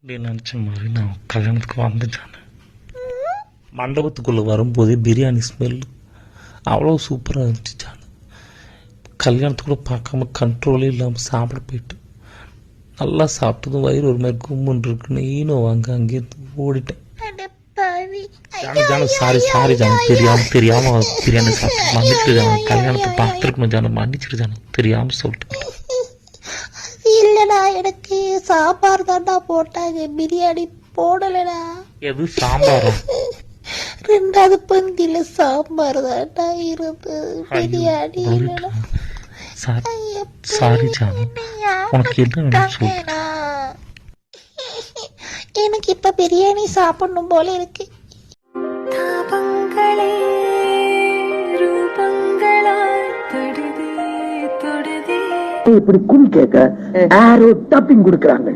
அப்படின்னு நினச்ச மாதிரி நான் கல்யாணத்துக்கு வந்துட்டானே. மண்டபத்துக்குள்ளே வரும்போதே பிரியாணி ஸ்மெல் அவ்வளோ சூப்பராக இருந்துச்சான். கல்யாணத்துக்குள்ளே பார்க்காம கண்ட்ரோலே இல்லாமல் சாப்பிட போயிட்டு நல்லா சாப்பிட்டதும் வயிறு ஒரு மாதிரி கும்முன்னு இருக்குன்னு ஈனோ வாங்க அங்கேருந்து ஓடிட்டேன். ஜானு சாரி ஜானு தெரியாமல் பிரியாணி சாப்பிட்டு மன்னிச்சிட்டு ஜானு. கல்யாணத்தை பார்த்துருக்கணும் ஜானு, மன்னிச்சிட்டு ஜானு, தெரியாமல் சொல்லிட்டு. இல்லடா, எனக்கு சாம்பார் தான்டா போட்டாங்க, பிரியாணி போடலடா. எது சாம்பாரா? ரெண்டாவது பந்தியில சாம்பார் தான்டா இருந்து, பிரியாணி இல்லடா. சாரி ஜானு, உனக்கு என்ன சொல்லு. எனக்கு இப்ப பிரியாணி சாப்பிடணும் போல இருக்கு. இப்படி குறி கேட்க யாரோ டப்பிங் கொடுக்கறாங்க.